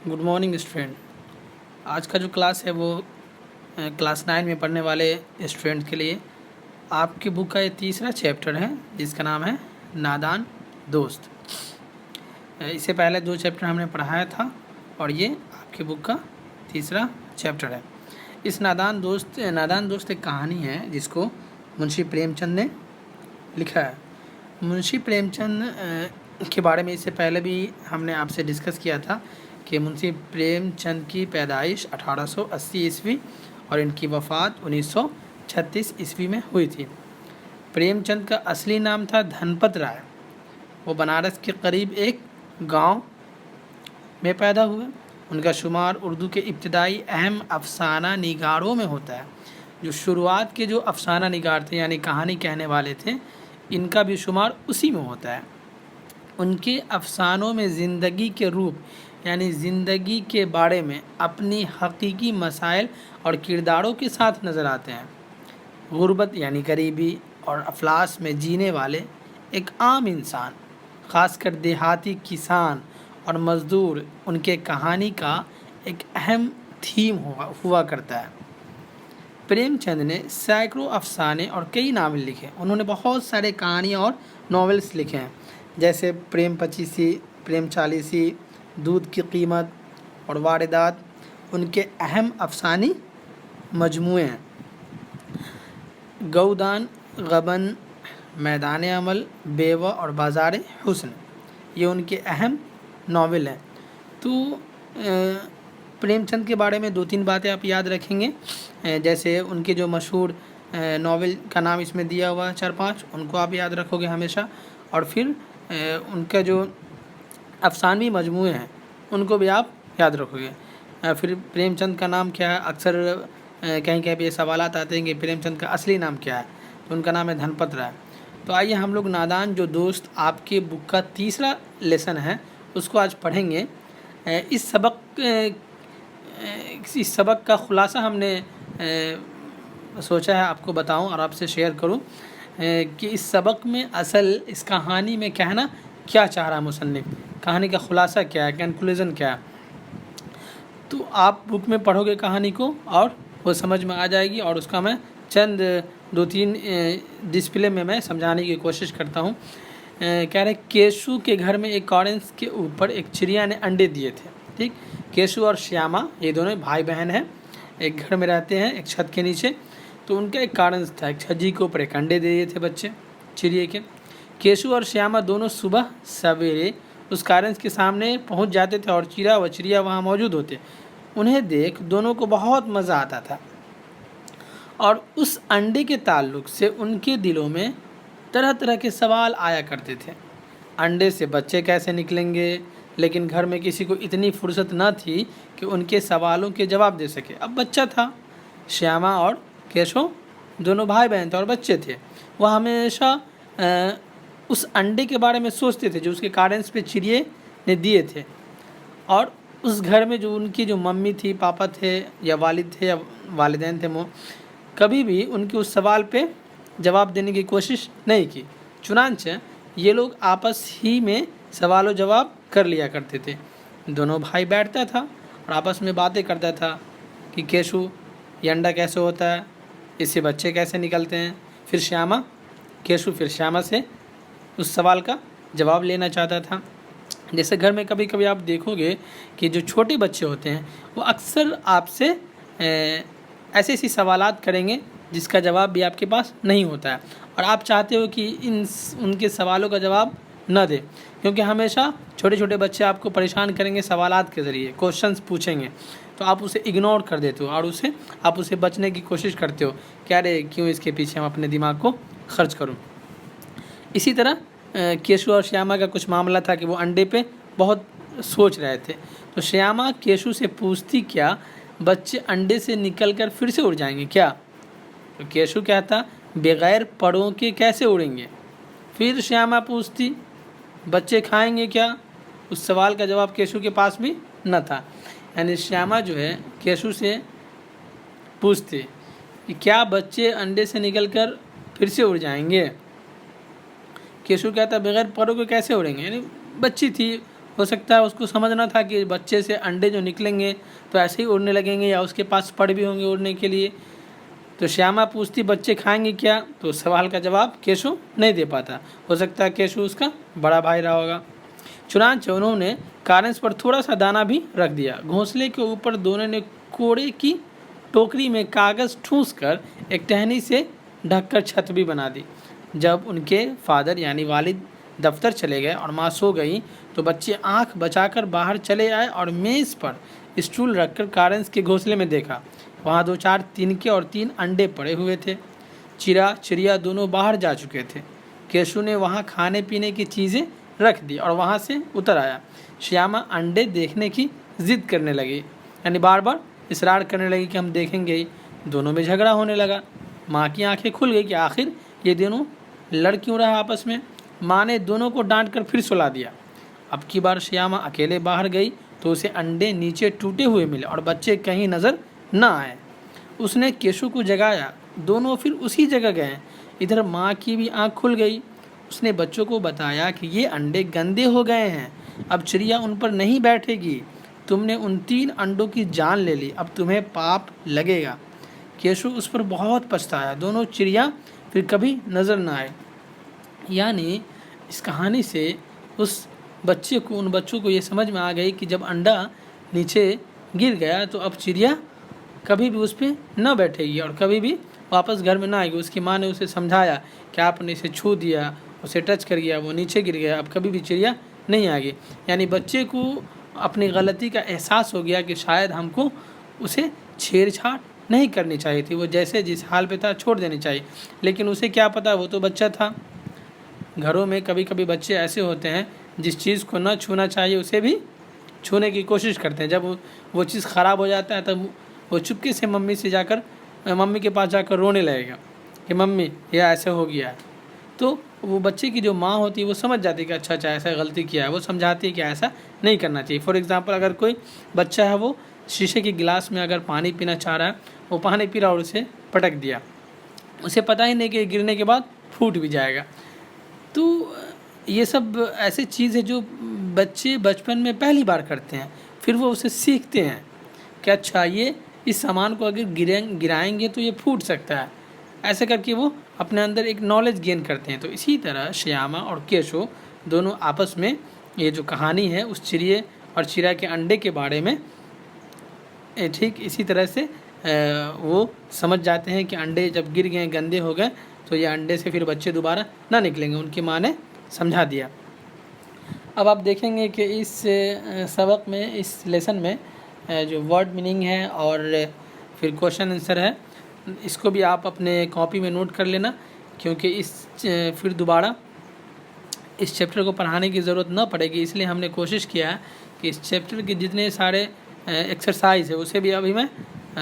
Good morning student. आज का जो क्लास है वो क्लास 9 में पढ़ने वाले स्टूडेंट के लिए आपकी बुक का ये तीसरा चैप्टर है जिसका नाम है नादान दोस्त। इससे पहले 2 चैप्टर हमने पढ़ाया था और ये आपकी बुक का तीसरा चैप्टर है। इस नादान दोस्त एक कहानी है जिसको मुंशी प्रेमचंद ने लिखा है। मुंशी प्रेमचंद के बारे में इससे पहले भी हमने आपसे डिस्कस किया था कि मुंशी प्रेमचंद की पैदाइश 1880 ईस्वी और इनकी वफ़ात 1936 ईस्वी में हुई थी। प्रेमचंद का असली नाम था धनपत राय। वो बनारस के करीब एक गांव में पैदा हुए। उनका शुमार उर्दू के इब्तदाई अहम अफसाना निगारों में होता है। जो शुरुआत के जो अफसाना निगार थे यानी कहानी कहने वाले थे, इनका भी शुमार उसी में होता है। उनके अफसानों में ज़िंदगी के रूप यानी ज़िंदगी के बारे में अपनी हकीकी मसाइल और किरदारों के साथ नज़र आते हैं। गुर्बत यानी गरीबी और अफलास में जीने वाले एक आम इंसान, ख़ासकर देहाती किसान और मज़दूर, उनके कहानी का एक अहम थीम हुआ करता है। प्रेमचंद ने सैकड़ों अफसाने और कई नावल लिखे। उन्होंने बहुत सारे कहानियाँ और नॉवेल्स लिखे हैं, जैसे प्रेम पचीसी, प्रेम चालीसी, दूध की कीमत और वारदात उनके अहम अफसानी मजमूए हैं। गौदान, गबन, मैदान अमल, बेवा और बाज़ार हुस्न ये उनके अहम नावल हैं। तो प्रेमचंद के बारे में 2-3 बातें आप याद रखेंगे, जैसे उनके जो मशहूर नावल का नाम इसमें दिया हुआ है 4-5, उनको आप याद रखोगे हमेशा। और फिर उनका जो अफसानवी मजमूए हैं उनको भी आप याद रखोगे। फिर प्रेमचंद का नाम क्या है, अक्सर कहीं कहीं पे ये सवालात आते हैं कि प्रेमचंद का असली नाम क्या है, तो उनका नाम है धनपत राय। तो आइए हम लोग नादान जो दोस्त आपके बुक का तीसरा लेसन है उसको आज पढ़ेंगे। इस सबक का खुलासा हमने सोचा है आपको बताऊं और आपसे शेयर करूं कि इस सबक में असल इस कहानी में कहना क्या चाह रहा है मुसन्निफ, कहानी का खुलासा क्या है, कंक्लूजन क्या है। तो आप बुक में पढ़ोगे कहानी को और वो समझ में आ जाएगी और उसका मैं चंद 2-3 डिस्प्ले में मैं समझाने की कोशिश करता हूँ। कह रहे केशु के घर में एक ऑरेंज के ऊपर एक चिड़िया ने अंडे दिए थे। ठीक, केशु और श्यामा ये दोनों भाई बहन हैं, एक घर में रहते हैं एक छत के नीचे। तो उनका एक ऑरेंज था, एक छज्जी के ऊपर एक अंडे दे दिए थे बच्चे चिड़िए के। केशु और श्यामा दोनों सुबह सवेरे उस ऑरेंज के सामने पहुंच जाते थे और चिड़िया वहां मौजूद होते। उन्हें देख दोनों को बहुत मज़ा आता था और उस अंडे के ताल्लुक से उनके दिलों में तरह तरह के सवाल आया करते थे। अंडे से बच्चे कैसे निकलेंगे, लेकिन घर में किसी को इतनी फुर्सत न थी कि उनके सवालों के जवाब दे सके। अब बच्चा था, श्यामा और केशव दोनों भाई बहन थे और बच्चे थे। वह हमेशा उस अंडे के बारे में सोचते थे जो उसके ऑरेंज पे चिड़िए ने दिए थे। और उस घर में जो उनकी जो मम्मी थी, पापा थे या वालिद थे या वालिदैन थे, वो कभी भी उनके उस सवाल पे जवाब देने की कोशिश नहीं की। चुनांचे ये लोग आपस ही में सवाल जवाब कर लिया करते थे। दोनों भाई बैठता था और आपस में बातें करता था कि केशु ये अंडा कैसे होता है, इससे बच्चे कैसे निकलते हैं। फिर केशु फिर श्यामा से उस सवाल का जवाब लेना चाहता था। जैसे घर में कभी कभी आप देखोगे कि जो छोटे बच्चे होते हैं वो अक्सर आपसे ऐसे ऐसी सवालात करेंगे जिसका जवाब भी आपके पास नहीं होता है और आप चाहते हो कि उनके सवालों का जवाब न दे, क्योंकि हमेशा छोटे छोटे बच्चे आपको परेशान करेंगे सवालात के ज़रिए, क्वेश्चंस पूछेंगे, तो आप उसे इग्नोर कर देते हो और आप उसे बचने की कोशिश करते हो कि अरे क्यों इसके पीछे हम अपने दिमाग को खर्च करूँ। इसी तरह केशु और श्यामा का कुछ मामला था कि वो अंडे पे बहुत सोच रहे थे। तो श्यामा केशु से पूछती क्या बच्चे अंडे से निकलकर फिर से उड़ जाएंगे क्या। तो केशु कहता बगैर परों के कैसे उड़ेंगे। फिर श्यामा पूछती बच्चे खाएंगे क्या। उस सवाल का जवाब केशु के पास भी न था। यानी श्यामा जो है केशु से पूछती कि क्या बच्चे अंडे से निकलकर फिर से उड़ जाएंगे। केशु कहता बगैर परों के कैसे उड़ेंगे, यानी बच्ची थी, हो सकता है उसको समझना था कि बच्चे से अंडे जो निकलेंगे तो ऐसे ही उड़ने लगेंगे या उसके पास पड़ भी होंगे उड़ने के लिए। तो श्यामा पूछती बच्चे खाएंगे क्या, तो सवाल का जवाब केशु नहीं दे पाता। हो सकता है केशु उसका बड़ा भाई रहा होगा। चुनांचे उन्होंने कारंस पर थोड़ा सा दाना भी रख दिया। घोंसले के ऊपर दोनों ने कोड़े की टोकरी में कागज़ ठूस कर एक टहनी से ढककर छत भी बना दी। जब उनके फादर यानी वालिद दफ्तर चले गए और माँ सो गई तो बच्चे आंख बचाकर बाहर चले आए और मेज़ पर स्टूल रखकर कारंस के घोंसले में देखा। वहाँ 2-4 तिनके और 3 अंडे पड़े हुए थे। चिड़िया दोनों बाहर जा चुके थे। केशु ने वहाँ खाने पीने की चीज़ें रख दी और वहाँ से उतर आया। श्यामा अंडे देखने की ज़िद करने लगी, यानी बार बार इसरार करने लगी कि हम देखेंगे ही। दोनों में झगड़ा होने लगा। माँ की आंखें खुल गई कि आखिर ये दोनों लड़ क्यों रहा आपस में। माँ ने दोनों को डांट कर फिर सुला दिया। अब की बार श्यामा अकेले बाहर गई तो उसे अंडे नीचे टूटे हुए मिले और बच्चे कहीं नज़र न आए। उसने केशु को जगाया। दोनों फिर उसी जगह गए। इधर माँ की भी आंख खुल गई। उसने बच्चों को बताया कि ये अंडे गंदे हो गए हैं, अब चिड़िया उन पर नहीं बैठेगी। तुमने उन 3 अंडों की जान ले ली, अब तुम्हें पाप लगेगा। केशु उस पर बहुत पछताया। दोनों चिड़िया फिर कभी नज़र न आए। यानी इस कहानी से उन बच्चों को ये समझ में आ गई कि जब अंडा नीचे गिर गया तो अब चिड़िया कभी भी उस पर न बैठेगी और कभी भी वापस घर में ना आएगी। उसकी माँ ने उसे समझाया कि आपने इसे छू दिया, उसे टच कर गया, वो नीचे गिर गया, अब कभी भी चिड़िया नहीं आएगी। यानी बच्चे को अपनी गलती का एहसास हो गया कि शायद हमको उसे छेड़छाड़ नहीं करनी चाहिए थी। वो जैसे जिस हाल पे था छोड़ देनी चाहिए, लेकिन उसे क्या पता, वो तो बच्चा था। घरों में कभी कभी बच्चे ऐसे होते हैं जिस चीज़ को न छूना चाहिए उसे भी छूने की कोशिश करते हैं। जब वो चीज़ ख़राब हो जाता है तब वो चुपके से मम्मी के पास जाकर रोने लगेगा कि मम्मी ये ऐसे हो गया है। तो वो बच्चे की जो माँ होती है वो समझ जाती है कि अच्छा ऐसा गलती किया है। वो समझाती है कि ऐसा नहीं करना चाहिए। फॉर एग्ज़ाम्पल, अगर कोई बच्चा है वो शीशे के गिलास में अगर पानी पीना चाह रहा है, वो पानी पी रहा और उसे पटक दिया, उसे पता ही नहीं कि गिरने के बाद फूट भी जाएगा। तो ये सब ऐसे चीज़ है जो बच्चे बचपन में पहली बार करते हैं, फिर वो उसे सीखते हैं कि अच्छा ये इस सामान को अगर गिराएंगे तो ये फूट सकता है। ऐसे करके वो अपने अंदर एक नॉलेज गेन करते हैं। तो इसी तरह श्यामा और केशु दोनों आपस में ये जो कहानी है उस चिड़िया और चिड़िया के अंडे के बारे में ठीक इसी तरह से वो समझ जाते हैं कि अंडे जब गिर गए, गंदे हो गए, तो ये अंडे से फिर बच्चे दोबारा ना निकलेंगे। उनकी माँ ने समझा दिया। अब आप देखेंगे कि इस सबक में, इस लेसन में जो वर्ड मीनिंग है और फिर क्वेश्चन आंसर है, इसको भी आप अपने कॉपी में नोट कर लेना, क्योंकि फिर दोबारा इस चैप्टर को पढ़ाने की ज़रूरत ना पड़ेगी। इसलिए हमने कोशिश किया है कि इस चैप्टर के जितने सारे एक्सरसाइज है उसे भी अभी मैं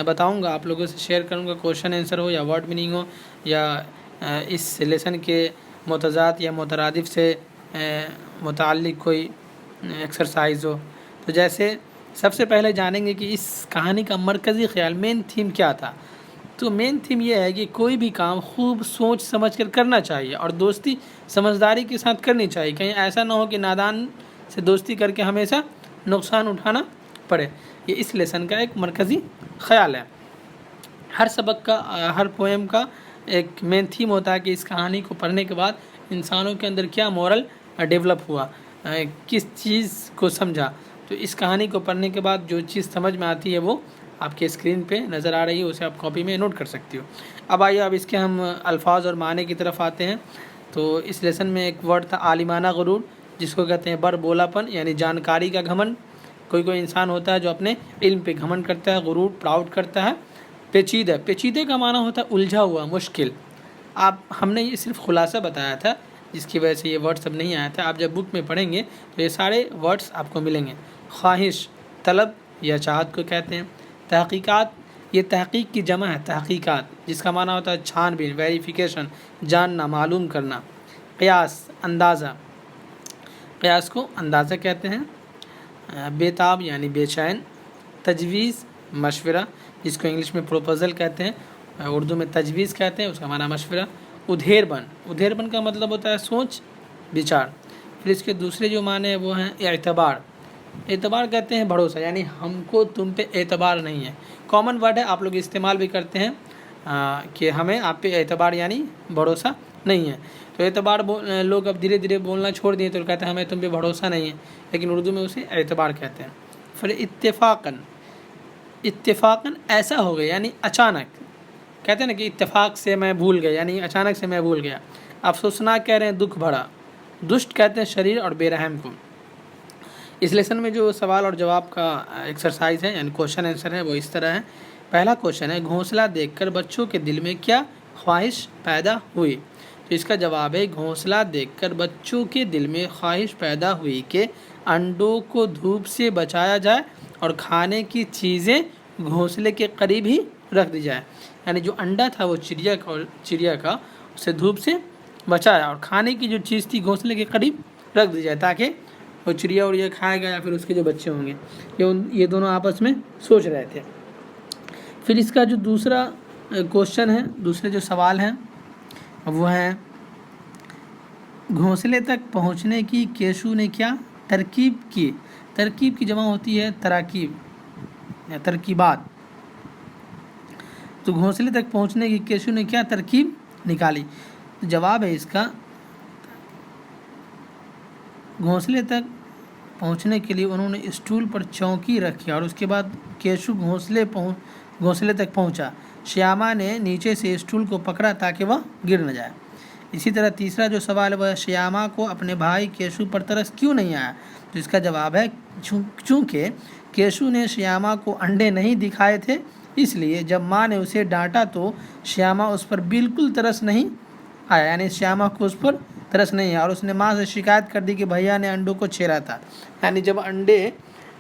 बताऊंगा, आप लोगों से शेयर करूंगा। क्वेश्चन आंसर हो या वर्ड मीनिंग हो या इस लेसन के मुतज़ात या मुतरादिफ से मुताल्लिक़ कोई एक्सरसाइज हो। तो जैसे सबसे पहले जानेंगे कि इस कहानी का मरकज़ी ख़्याल, मेन थीम क्या था। तो मेन थीम ये है कि कोई भी काम खूब सोच समझ कर करना चाहिए और दोस्ती समझदारी के साथ करनी चाहिए। कहीं ऐसा ना हो कि नादान से दोस्ती करके हमेशा नुकसान उठाना पड़े। ये इस लेसन का एक मरकज़ी ख़्याल है। हर सबक का, हर पोएम का एक मेन थीम होता है कि इस कहानी को पढ़ने के बाद इंसानों के अंदर क्या मॉरल डेवलप हुआ, किस चीज़ को समझा। तो इस कहानी को पढ़ने के बाद जो चीज़ समझ में आती है वो आपके स्क्रीन पे नज़र आ रही है, उसे आप कॉपी में नोट कर सकती हो। अब आइए, अब इसके हम अल्फाज और माने की तरफ आते हैं। तो इस लेसन में एक वर्ड था आलिमाना गुरूर, जिसको कहते हैं बरबोलापन, यानी जानकारी का घमंड। कोई इंसान होता है जो अपने इल्म पे घमंड करता है, गुरूर प्राउड करता है। पेचीदे का माना होता है उलझा हुआ, मुश्किल। हमने ये सिर्फ खुलासा बताया था, जिसकी वजह से ये वर्ड सब नहीं आया था। आप जब बुक में पढ़ेंगे तो ये सारे वर्ड्स आपको मिलेंगे। ख्वाहिश, तलब या चाहत को कहते हैं। तहकीकात, ये तहकीक की जमा है तहकीकात, जिसका माना होता है छानबीन, वेरिफिकेशन, जानना, मालूम करना। क़ियास, अंदाज़ा, क़ियास को अंदाज़ा कहते हैं। बेताब यानी बेचैन। तजवीज़, मशवरा, जिसको इंग्लिश में प्रोपोज़ल कहते हैं, उर्दू में तजवीज़ कहते हैं, उसका माना मशवरा। उधेरबन का मतलब होता है सोच विचार। फिर इसके दूसरे जो माने वो हैं एतबार, एतबार कहते हैं भरोसा, यानी हमको तुम पे एतबार नहीं है। कॉमन वर्ड है, आप लोग इस्तेमाल भी करते हैं कि हमें आप पे एतबार यानी भरोसा नहीं है। तो एतबार लोग अब धीरे धीरे बोलना छोड़ दिए, तो कहते हैं हमें तुम पे भरोसा नहीं है, लेकिन उर्दू में उसे एतबार कहते हैं। फिर इत्तेफाकन, इत्तेफाकन ऐसा हो गया यानी अचानक, कहते हैं ना कि इत्तेफाक से मैं भूल गया, यानी अचानक से मैं भूल गया। अफसोसनाक कह रहे हैं दुख भरा, दुष्ट कहते हैं शरीर और बेरहम को। इस लेसन में जो सवाल और जवाब का एक्सरसाइज है यानी क्वेश्चन आंसर है वो इस तरह है। पहला क्वेश्चन है, घोंसला देखकर बच्चों के दिल में क्या ख्वाहिश पैदा हुई? तो इसका जवाब है, घोंसला देखकर बच्चों के दिल में ख्वाहिश पैदा हुई कि अंडों को धूप से बचाया जाए और खाने की चीज़ें घोंसले के करीब ही रख दी जाए। यानी जो अंडा था वो चिड़िया का उसे धूप से बचाया और खाने की जो चीज़ थी घोंसले के करीब रख दी जाए, ताकि वो चिड़िया उड़िया खाएगा या फिर उसके जो बच्चे होंगे, ये दोनों आपस में सोच रहे थे। फिर इसका जो दूसरा क्वेश्चन है, दूसरे जो सवाल हैं वो है, घोंसले तक पहुंचने की केशु ने क्या तरकीब की? तरकीब की जमा होती है तराकीब या तरकीबात। तो घोंसले तक पहुंचने की केशु ने क्या तरकीब निकाली? तो जवाब है इसका, घोंसले तक पहुंचने के लिए उन्होंने स्टूल पर चौकी रखी और उसके बाद केशु घोंसले तक पहुंचा। श्यामा ने नीचे से स्टूल को पकड़ा ताकि वह गिर न जाए। इसी तरह तीसरा जो सवाल है वह, श्यामा को अपने भाई केशु पर तरस क्यों नहीं आया? तो इसका जवाब है, चूँकि केशु ने श्यामा को अंडे नहीं दिखाए थे, इसलिए जब माँ ने उसे डांटा तो श्यामा उस पर बिल्कुल तरस नहीं आया, यानी श्यामा को उस पर तरस नहीं है और उसने माँ से शिकायत कर दी कि भैया ने अंडों को छेड़ा था। यानी जब अंडे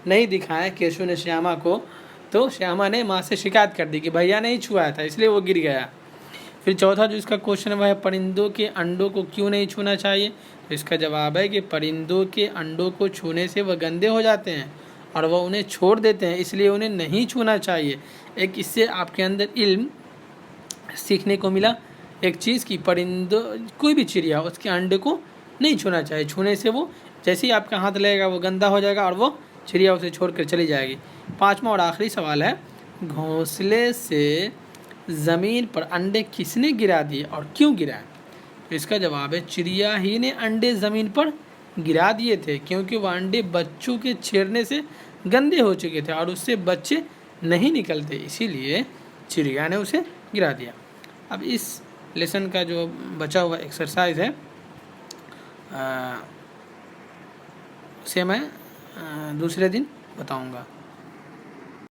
नहीं दिखाए केशु ने श्यामा को, तो श्यामा ने माँ से शिकायत कर दी कि भैया ने ही छुआया था, इसलिए वो गिर गया। फिर चौथा जो इसका क्वेश्चन है वह है, परिंदों के अंडों को क्यों नहीं छूना चाहिए? तो इसका जवाब है कि परिंदों के अंडों को छूने से वह गंदे हो जाते हैं और वह उन्हें छोड़ देते हैं, इसलिए उन्हें नहीं छूना चाहिए। एक इससे आपके अंदर इल्म सीखने को मिला, एक चीज़ की परिंदों कोई भी चिड़िया उसके अंडे को नहीं छूना चाहिए, छूने से वो जैसे ही आपका हाथ लगेगा वो गंदा हो जाएगा और वो चिड़िया उसे छोड़ कर चली जाएगी। पाँचवा और आखिरी सवाल है, घोंसले से ज़मीन पर अंडे किसने गिरा दिए और क्यों गिराए? तो इसका जवाब है, चिड़िया ही ने अंडे ज़मीन पर गिरा दिए थे, क्योंकि वह अंडे बच्चों के छेड़ने से गंदे हो चुके थे और उससे बच्चे नहीं निकलते, इसीलिए चिड़िया ने उसे गिरा दिया। अब इस लेसन का जो बचा हुआ एक्सरसाइज है उसे मैं दूसरे दिन बताऊंगा।